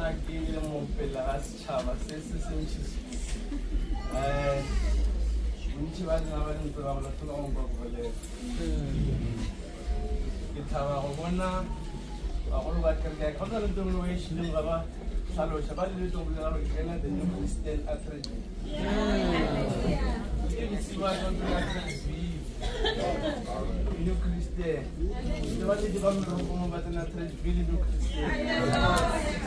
nakile mo pela ga setšhaba se se sentši bontši ba dina ba dintse ba bolathola go nkwa gobolela ke thaba go bona bagolo ba kereke ga na le tongwe ba ešileng ga ba tlhaloša ba le tongwe la go kena the new Christian Academy ebisi ba tlontona New Christian le ba tedi ba meroko mo ba tsena Tredville New Christian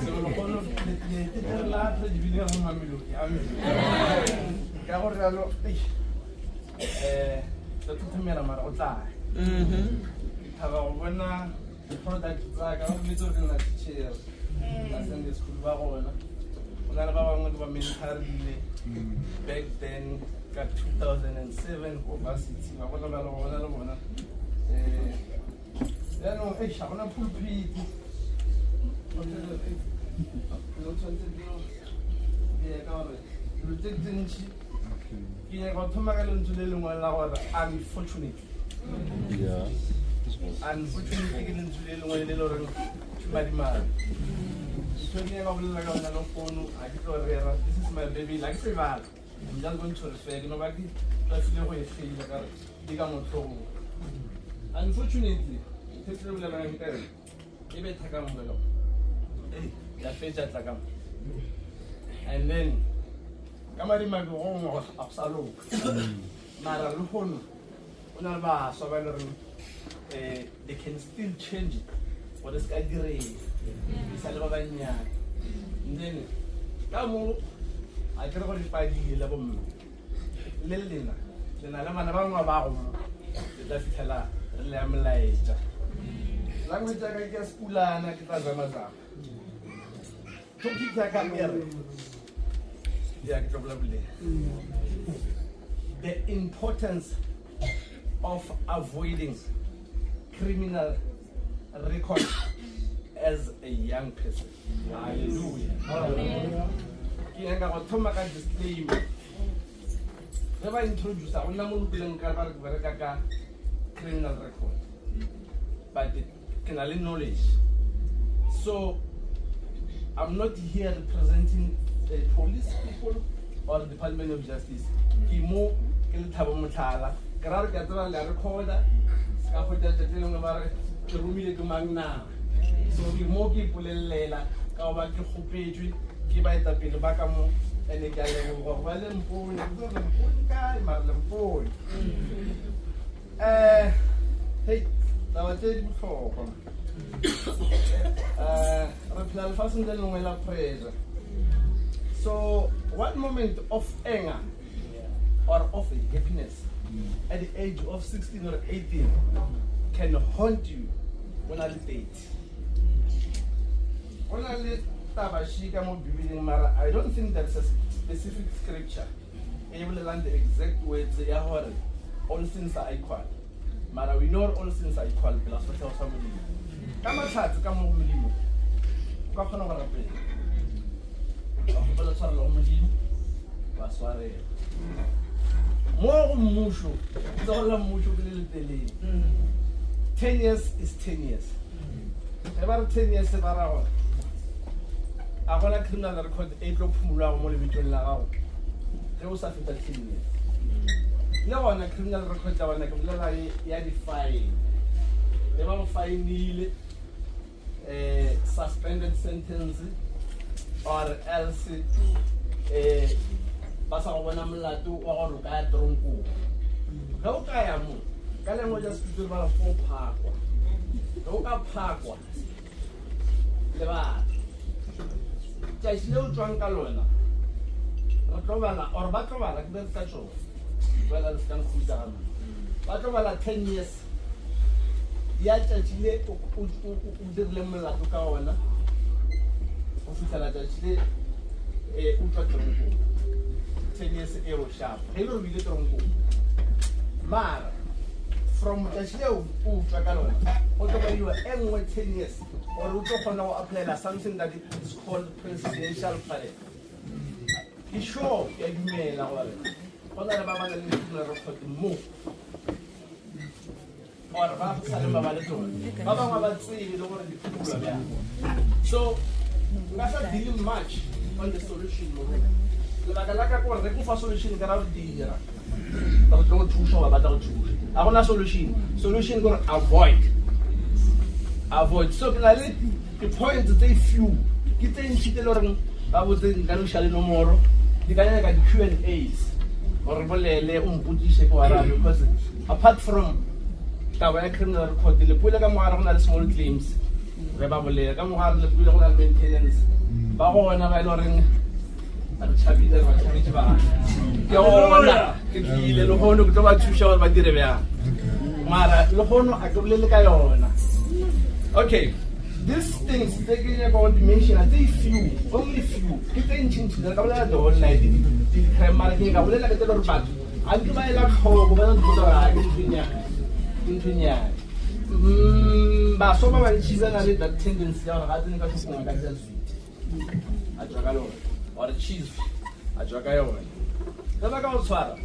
so lo kono le la Tredville ga mo mamelodi amen ka gore jalo tlo thomela mara go tla thaba go bona di-product tsa ka go bitse gore nna teacher ka Sunday school ba gona go na le ba bangwe di ba mentorile back then ka 2007 go varsity ba bona ba le gona le bona yaanong ga gona pulpit lo tshwanetse ke ka gore dilo tse di ntšhi ke nyaka go thoma ka lentswe le lengwe la gore unfortunately ke lentswe le lengwe le le goreng tumadimane ntho ke nyaka bolela ka ona le founu ga ke tlo rera this is my baby la ke sebala I'm just going to refer ke no ba ke tlatsile go e feila kare di ka motlhogong unfortunately ntho ke bolelang kare e be thakang bolo ya fetsa tlakang and then kamarima go go a salo mara le hono ona ba so ba le they can still change it what is ka dire isa le ba banya then ka mo a kere go dipadi le bo mme le lena le mana ba ngwa ba go le tla fitlhela re le amelaetsa language ya ka ke skulana ke tla zama zama topic ya ka mere ya ke tla bula the importance of avoiding criminal record as a young person. Hallelujah. Ke nga go thoma ka disclaimer. Re ba introduce a ona mo lupileng ka ba re ka criminal record. But can I knowledge. So I'm not here representing the police people or the Department of Justice. Ke mo ke le thabo mothala. Ke ra re ka tsela le recorder. Ska go tla tsetela ngwe ba re ke rumile ke mang na. So ke mo ke polelela ka ba ke gopetswe ke ba eta pele ba ka mo ene ke a le go ba le mpone go re mpone ka mara le mpone hey la wa tse di botlhokwa re phela lefatsheng le lengwe la pressure. So one moment of anger or of happiness at the age of 16 or 18 can haunt you when I date. When I let Tabashika mo Bibiling Mara, I don't think there's a specific scripture able to learn the exact words all sins are equal. Mara, we know all sins are equal, plus what else somebody. Come at come on with you. Come on over a play. More mushu, it's all a mushu little delay. 10 years is 10 years. About 10 years about I want a criminal record April Pumula more between Lao. There was a 15 years. No one a criminal record, I want a fine. They want to find suspended sentence or else pasa go bona molato wa go ka tronko ga o ka ya mo ka le mo just to ba go phakwa go ka phakwa le ba tsa isile o tswang ka lona re tlo bala or ba tlo bala ke tsa tso ba la ska nkhuta ba tlo bala 10 years ya tšatšile o dirile molato ka ona o fitlhela tšatšile o tswa tronko 10 years ago sharp. Hello, we get on Mar from the who Trakalona. Whatever you are 10 years, or we talk on our apply something that is called presidential parade. He sure you may now. What are about the move? Or Baba Salama, Baba, so That's not dealing much on the solution. Solution solution gonna avoid. So the point that they few kita in loreng ba botse ka no shale nomoro di ka nyaka di Q&As or bolele umputise ko arabe because apart from taba ya criminal record le pula ka moara gona le small claims re ba bolele ka moara le pula gona le maintenance ba gona ba loreng a tshabile ba tshabile ba ke ona ke ile lo hono go ba thusha ba dire bya mara lo hono a go bolele ka yona. Okay, these things taking about dimension, I think few, only few. Kita in change the couple of the whole night. The crime marking, I will let the door back. I'll give my luck home, but I'm going to but some of my children are that tendency of having a sweet. A dragalo or a cheese. A dragayo. The Magal Swara.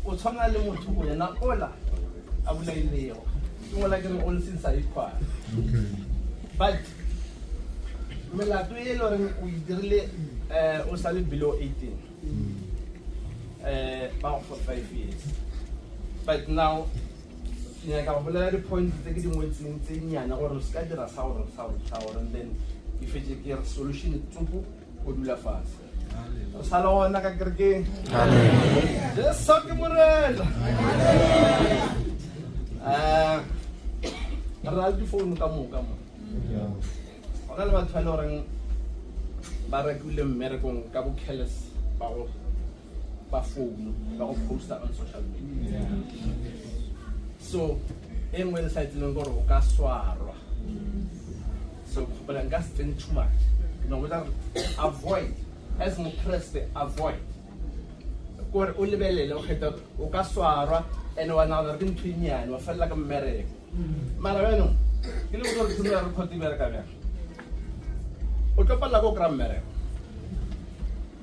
What's on a little too, and not all. I will lay there. More like an old since I require. But we really below 18 about for 5 years. But now I have a point taking what's in or schedule a sour, and then if it's a solution to would be fast. Hello, Naka. Just suck him Raldi phone kamu. Orang lepas tu orang barakulem merekong kabu keles baru phone baru post on social media. So, when site longoro kaswaro. So, but gas been too much. Without avoid as no press the avoid. Or ulibele located ukaswara and one other thing to me and felt like a merry. Maraveno, you look at the Cotimerca. Utopalago grammar.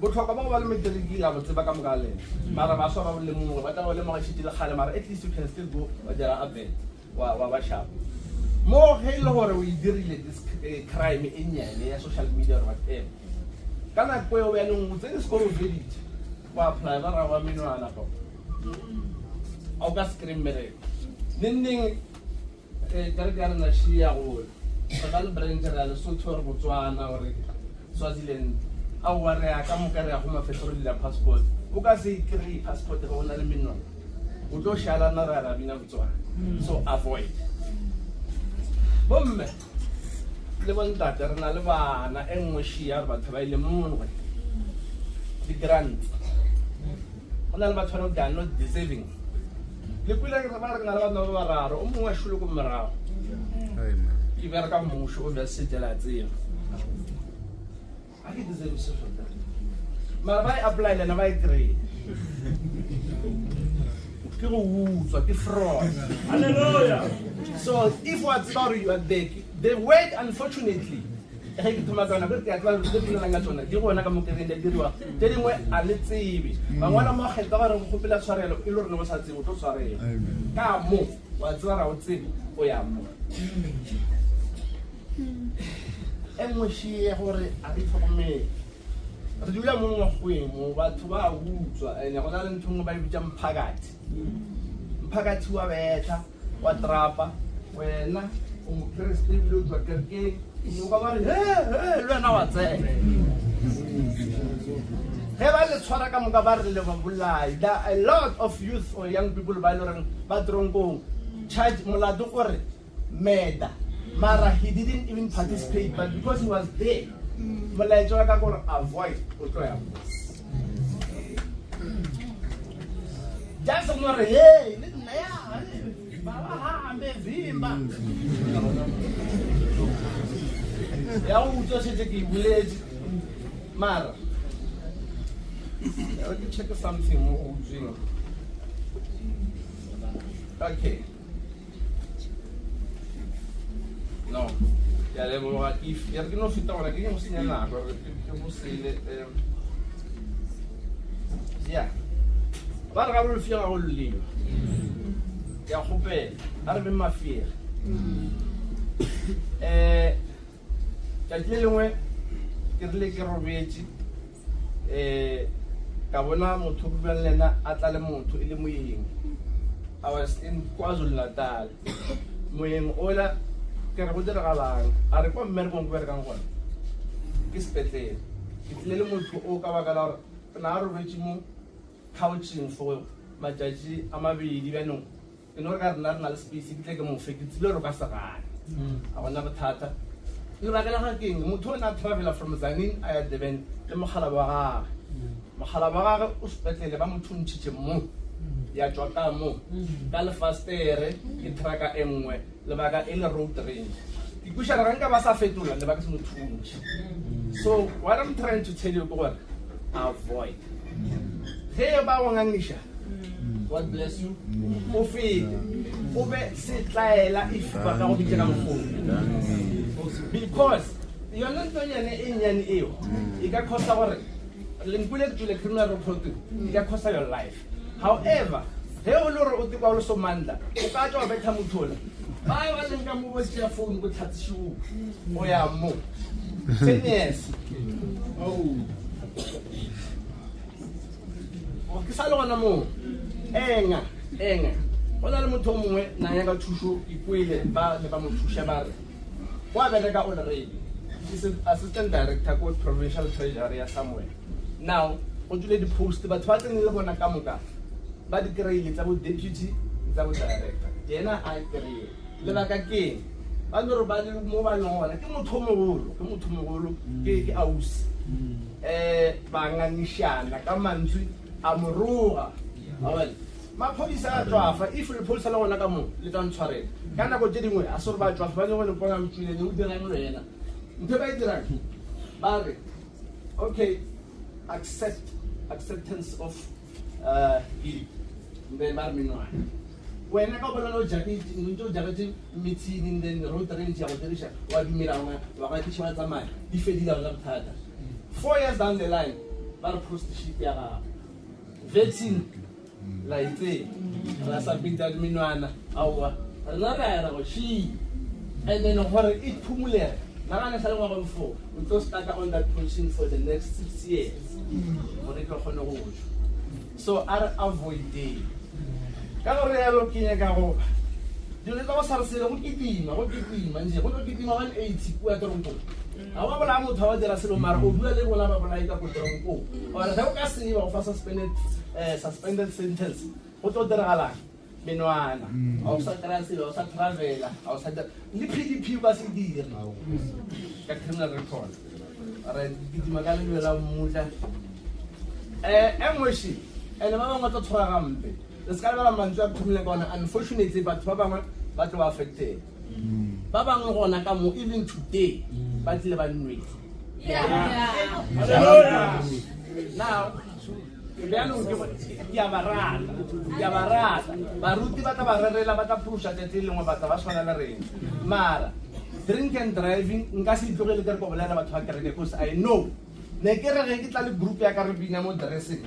But talk about me the Gila with the Bacamgale. Maravaso of Limu, whatever the city Halamar, at least you can still go there a bit. Wawasha. More halo we deal with this crime in social media or whatever. Can I go away and then go village? While Pliver our Minuana. August Grimberry. Ninding Gargana Shia wood. Padal Brencher, Sutor, Botswana, or Swaziland. Our Kamuka Huma Federal passport. Ugasi Kiri passport on Alamino. Udo Shalanara Binavtua. So avoid. Boom. Level that are Nalvana and Moshia, but by the moon. The grant. On Albatano Gan, not deserving. The Pula Navarro, Muashukumara. You better come Mushu, the city at zero. I deserve social. My apply and I agree. Fraud. Hallelujah. So if what story you are there, the word unfortunately. I to Magana, but I was looking at Langatona. You want to come in the Dirua. Telling where I let's see. But one of my head of Hopila Sorrel, you don't know what's at sorry. Come move. What's what I would say? Oh, yeah. And when she heard it from me. You are more of him, but to our woods, and I was not by jump Pagat. Pagat to a better, what rapper, when first people look at game, you go on, run out there. Have I let Swarakam Gabar Levabula? There are a lot of youth or young people by Badrongo, charge Moladukore, Meda. Mara, he didn't even participate, but because he was there. Malaysia going to avoid Utoya. Just not hey, Mara. Let me check something more. Okay. No. If you're going to fit on a game, yeah. But I will feel I will leave. Yeah, hope I have my fear. ke rile ke robetse ka bona motho o buang le nna a tla le motho e le moyeng. I was in KwaZulu-Natal. Moyeng ola ke re go diragalang a re kwa mmerekong go berekang gona ke sepetlele ke tlile le motho o ka baka la gore na a robetse mo couching for matšatši a mabedi bjanong ke no re ka rena re na le space ke tle ke mofe ke tsile re ka segane a gona bothata lebaka la ga keng motho o ne a travela from Zanin a ya Durban le mogala wa gage o sepetlele ba motho o ntšhitše mo ya tswa ka mo ka lefastere ke traka e nngwe lebaka e le road range ke kušana ga nka ba sa fetola lebaka se motho o ntšhi. So what I'm trying to tell you ke gore avoid ge ba go ngangiša God bless you o fete o be setlaela if ba ka go bitša ka mofone because yona ntonyane e nnyane eo e ka costa gore lenkule ke tswile criminal reporting e ka costa your life. However, he o le gore o tekwa o le somandla o ka tswa wa betha mothola ba ba leng ka mo botšea phone go tlhatshišo o ya mo 10 years ke sa le gona mo enga go na le motho o mongwe na ya ka thušo ikwele ba le ba mo thuša ba re go a bereka already is assistant director ko provincial treasury ya somewhere now o tswile di-post batho ba tsene le bona ka moka ba di kry-ile tsa bo deputy tsa bo director yena a kry-e lebaka keng ba no re ba le mo ba leng gona ke motho o mogolo ke ausi ba ngangišana ka mantswe a moroga awel maphodisa a tswafa if lephodisa le gona ka mo le tla ntshwarela ka nako tse dingwe a se gore ba tswafa ba le gone bona motswileng o dirang le wena ntho ba e dirang ba re okay acceptance of then ba re menwana wena ka bona lo jaketse meeting then road range ya go diriša wa dumela wa ga tliša ba tsamaya di fedile gona bothata 4 years down the line ba re prostitute ya gago vetting la itse ra submita menwana aowa rena re ya ra go shi and then gore e phumulere nagane sa le ngwaga before we tlo start on that position for the next 6 years gore ke kgone go tšwa so are avoiding ka gore ya lo kenya ka go dilo tsa go sa re sele go kitima nje go kitima 180 kua toronko a wa bola motho wa dira selo mara o bua le bona ba bolai ka ko toronko ora ga o ka se ba go fa suspended sentence go tlo diragalang menwana a o sa kry-a selo o sa travela a o sa le PDP ba se dire ka criminal record ara kitima ka le la mmutla emotion ene ba bangwe tlo tshwara gampe le se ka lebala mantswe a phumile ka ona unfortunately batho ba bangwe ba tlo ba affected ba bangwe gona ka mo even today ba tlile ba nnwetse now ya barata baruti ba tla ba rerela ba tla pusha tete lengwe batla ba tshwana le rena mara drink and driving nka se itlogele ke re ko bolela batho ba kereke because I know ne ke re ge ke tla le group ya ka re bina mo dressing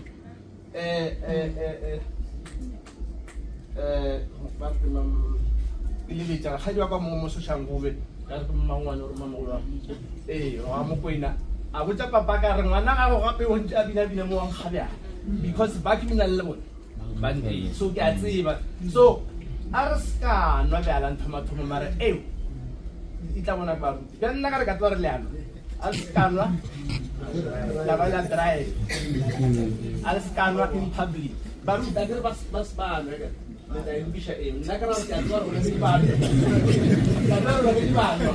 ile bitsa ga diwa kwa mo soshangobe ka re mmangwane o re mamogolo wa mo koina a botsa papa ka re ngwana ga go gape o ntse a bina mo wang gabjana because ba criminal le bone bande so ke a tseba so a re ska nwa bjala nthomathomo mare eo e tla bona baruti ka nna ka re ka tla re leano a re ska nwa la ba la drive a re ska nwa in public baruti a ke re ba spanwe ka le da imbisha nna ka ra ke a tswa re se ba ka ra re ke ba no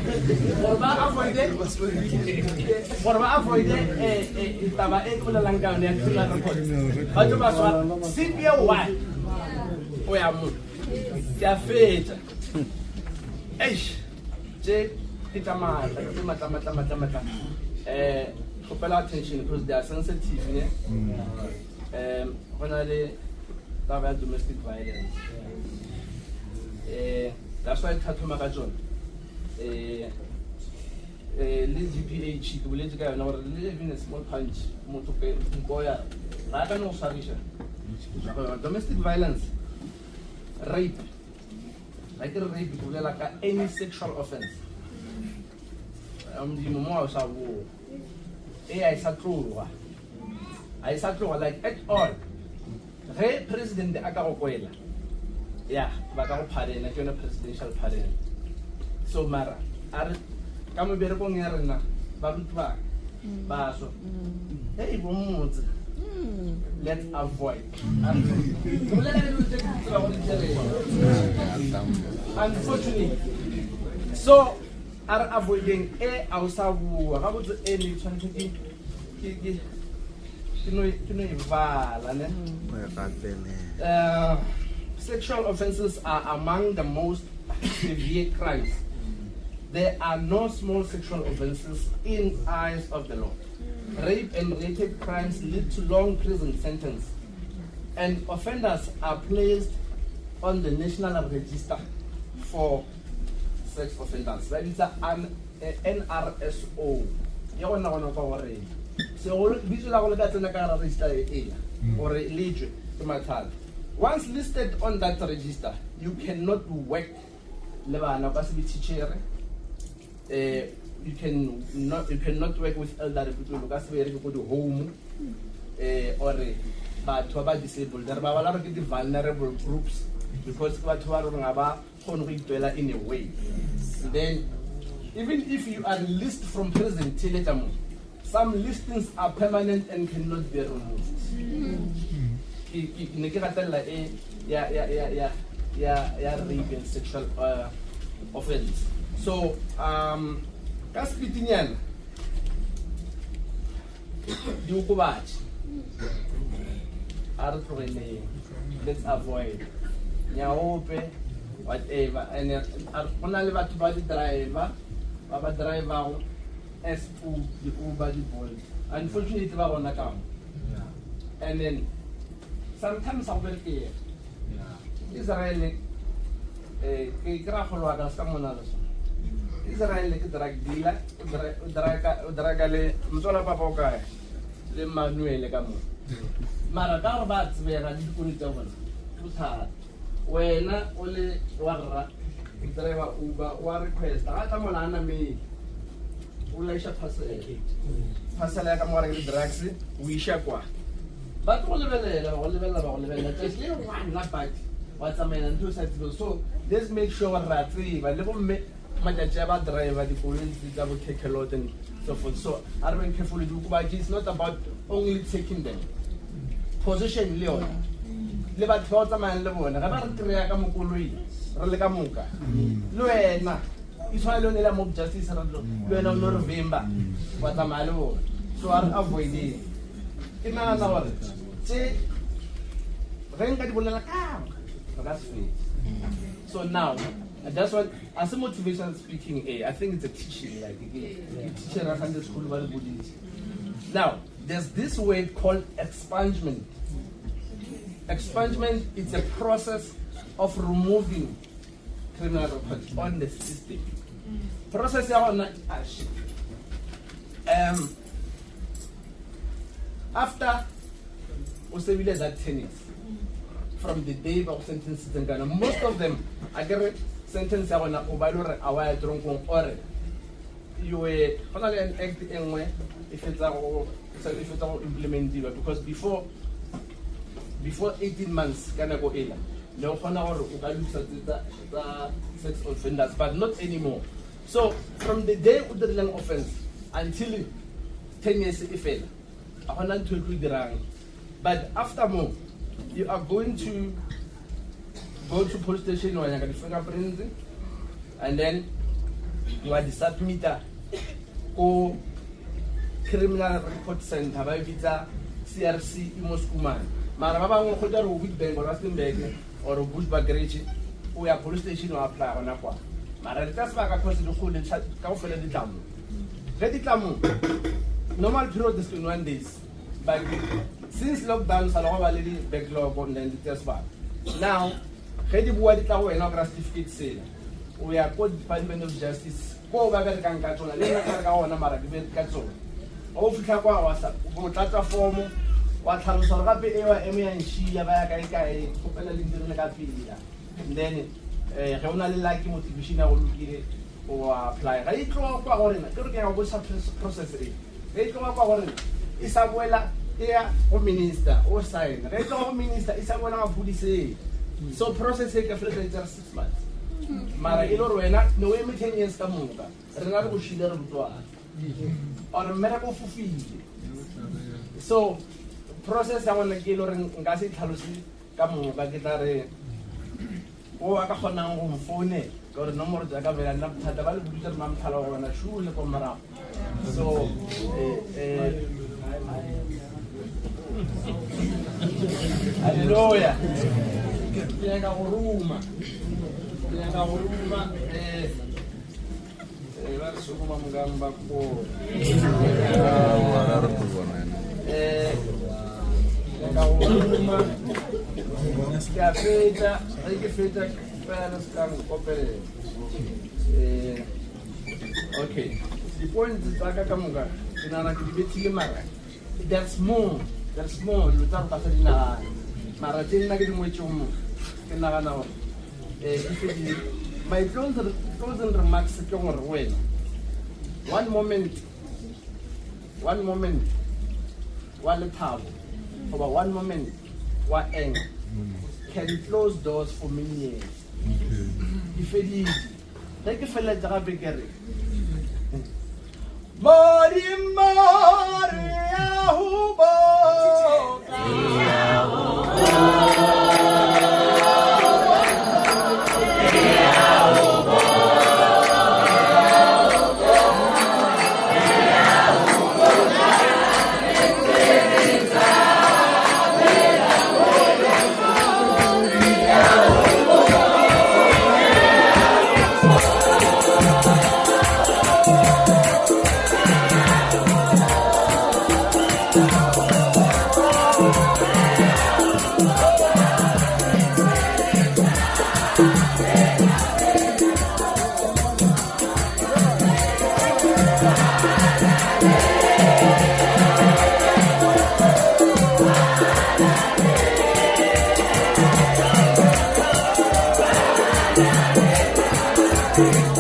gore ba avoide taba e kolelang ka yone ya criminal record ba tlo ba swara CPA 1 o ya mo ke a fetsa je ke tsamata kgopela attention because they are sensitive go na le taba ya domestic violence that's why thathoma ka tsone le GPH ke boletse ka yona gore le even a small punch motho ke nkoya ra ka no swarisha domestic violence rape like rape ke bolela ka any sexual offense mo sa bo I sa tloga like at all. Re president aka go kwela. Yeah, ba ka go pardona ke yona presidential pardon. So mara are ka mo bere go ngya rena ba rutwa ba so. Hey bo motse. Let's avoid. Unfortunately, so are avoiding ausabu. How about any twenty? Sexual offenses are among the most severe crimes. There are no small sexual offenses in eyes of the law. Rape and related crimes lead to long prison sentence, and offenders are placed on the National Register for Sex Offenders. That is an NRSO. So once listed on that register, you cannot work. You cannot work with elderly people because we go to home or but to about disabled. There are a lot of vulnerable groups because what in a way. Then even if you are released from prison, some listings are permanent and cannot be removed. Rape and sexual offense. So Kaspitinian let's avoid whatever and only what the driver S2 the Uber the Bolt. Unfortunately and then sometimes I'll be Israel Israel drug dealer, dragale, Mzola Papoka, the Manuel Gamu. Maragar bats were a little when only Warra, driver Uber, war request, Atamolana me, Ulasha Passalaka Morgan drugs, we shakwa. But Oliver, just little one, not bite. What's a man and two sides go. So let's make sure that we driver, the police, they will take a lot and so forth. So I don't carefully do, but it's not about only taking them. Position Leon. Lebat Fota man Levon, Rabat Triakamukuri, Relekamuka. Luena, Israel of Justice, Luena November, what am I? So I'll avoid it. In another word, say, Renga will come. That's sweet. So now, that's what, as a motivation speaking, I think it's a teaching, like a teacher at Sunday school. Now, there's this word called expungement. Expungement is a process of removing criminal records on the system. Process after Usebile that 10 years from the day of sentence in Ghana, most of them I get sentence on a Obalore Awaya Drunkon or you were finally an act anyway if it's all implemented because before 18 months Ghana go in. No honor the sex offenders, but not anymore. So from the day of the long offense until 10 years if it, but after more, you are going to go to police station or you fingerprints, and then you are the submitter or criminal record center by visa CRC Imoskuman. Marababa will hold a week bank or Rustenberg or a Bushback we are police station or apply on Aqua. Mararitas back across the school and chat come for the dam. Ready Tamu. Normal period is 21 days. But since lockdown, Salon Valley backlog on the test bar. Now, Ready Buadita and our certificate sale. We are called Department of Justice. Go back at Kankatona, Lena Maravit Katso. Of Kapa was a Botata form. What has Sarapi Eva, Emmy and she, Yavaka, then Ronald like motivation or apply. I draw power in a process. Re tlo kwa gore e sa boela e ya go minister o sign. Re tlo go minister e sa boela maphodiseng. So process e ka fela 6 months. Mara e lo wena no eme 10 years ka moka. Re na re go shile re botwana. Or mmere go fufile. So process ya gona ke lo re nka se tlhalose ka moka ke tla re o ka kgonang go mfone gore nomoro tsa ka bela nna bothata ba le boditse re mamphalo go bona shu le ko marago. So hallelujah. Ke ka go ruma ba re sukuma mngamba ko ska feta ke feta para ska kopere okay the point tsaka ka moka ke nana ke dibetile mara there's more lu tsa ka sa dina mara tsena ke dingwetse mo ke nagana gore my closing remarks ke gore wena one moment wa lethabo over one moment wa anger can close doors for many years. If it is, take a fella gape ke re Mori ahubo Thank you.